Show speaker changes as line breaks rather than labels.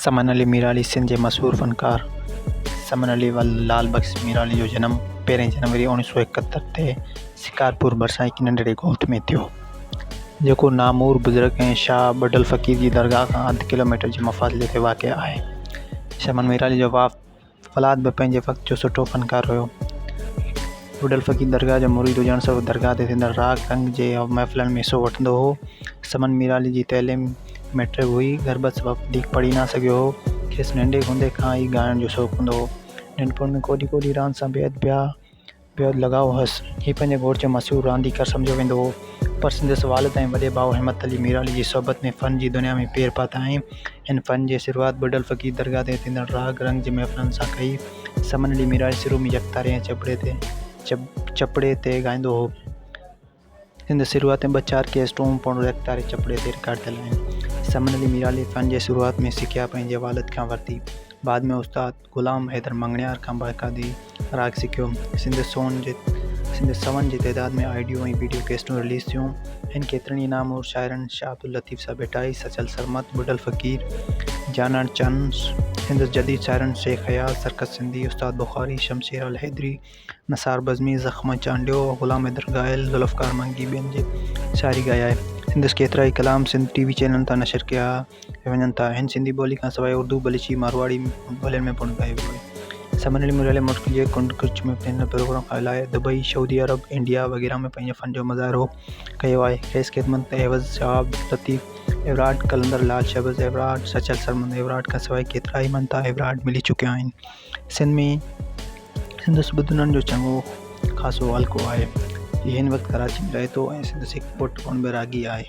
समन अली मीराली सिंध जे मशहूर फ़नकार समन अली लाल बख्श मीराली जो जन्म 1 जनवरी 1971 ते शिकारपुर भरिसां हिकु नंढिड़े ॻोठ में थियो, जेको नामूर बुज़ुर्ग ऐं शाह बडल फ़क़ीर जी दरगाह खां अधु किलोमीटर जे मुफ़ासिले ते वाक़िअ आहे। समन मीराली जो औलाद बि पंहिंजे वक़्त जो सुठो फ़नकार हुयो। बडल फ़क़ीर दरगाह जो मुरीद हुजण सबबु दरगाह ते थींदड़ राग रंग जे महफ़िलुनि में हिसो वठंदो हो। समन मीराली जी तइलीम मैट्रिक हुई। गर्भत सबबु वधीक पढ़ी न सघियो हो। खेसि नंढे हूंदे खां ई ॻाइण जो शौक़ु हूंदो हो। नंढपण में कोॾी कोॾी रांदि सां बेहदि लॻाउ हुअसि। हीउ पंहिंजे ॻोठ जो मशहूरु रांदीगर सम्झो वेंदो हो, पर संदसि वालिद ऐं वॾे भाउ हिम्मत अली मीराली जी सोबत में फ़न जी दुनिया में पेर पाता ऐं हिन फ़न जी शुरूआति बडल फ़क़ीर दरगाह ते थींदड़ राग रंग जे महफ़िलुनि सां कई। समन अली मीराली शुरू में यकतारी ऐं चपड़े ते ॻाईंदो हो। हिन शुरूआति में 2-4 कैसेटूं पिणु यकतारी चपड़े ते रिकॉर्ड थियल आहिनि। समन अली मीराली फ़न जे शुरूआति में सिख्या पंहिंजे वालिद खां वरिती। बाद में उस्ताद ग़ुलाम हैदर मंगणियार खां बाक़ायदी राग सिख्यो। सिंध सवन जी तइदाद में ऑडियो ऐं वीडियो कैसेटूं रिलीज़ थियूं। हिन केतिरनि ई नामूर शाइरनि शाह अब्दुल लतीफ़ साहब भेटाई, सचल सरमत, बडल फ़क़ीर, जानड़ चंद, हिंदुस जदीद शाइरनि शेख हयात, सरकत सिंधी, उस्ताद बुखारी, शमशेर अल हैदरी, नसार बज़मी, ज़ख़्म चांडियो, ग़ुलाम हैदर गायल, ज़ुल्फ़कार मंगी ॿियनि जी शाइरी ॻाई आहे। हिंदुस केतिरा ई कलाम सिंध टीवी चैनलनि तां नशर कया वञनि था। हिन सिंधी ॿोली खां सवाइ उर्दू, बलूची, मारवाड़ी ॿोलियुनि में पिणु ॻायो वियो आहे। समन अली मीराली मुल्क जे कुछ में हिन प्रोग्राम खां अलाए दुबई, सऊदी अरब, इंडिया वग़ैरह में पंहिंजे फ़न जो मुज़ाहिरो कयो आहे। खेसि ख़िदमत एवज़ शाह लतीफ़ एवरार्ड, कलंदर लाल शहबाज़ एवरार्ड, सचल सरमत एवरार्ड खां सवाइ केतिरा ई मंता एवरार्ड मिली चुकिया आहिनि। सिंध में सिंधुस ॿुधंदड़नि जो चङो ख़ासो हल्को आहे। हीउ हिन वक़्तु कराची में रहे थो ऐं सिंधुस हिकु पुटु पिणु बि रागी आहे।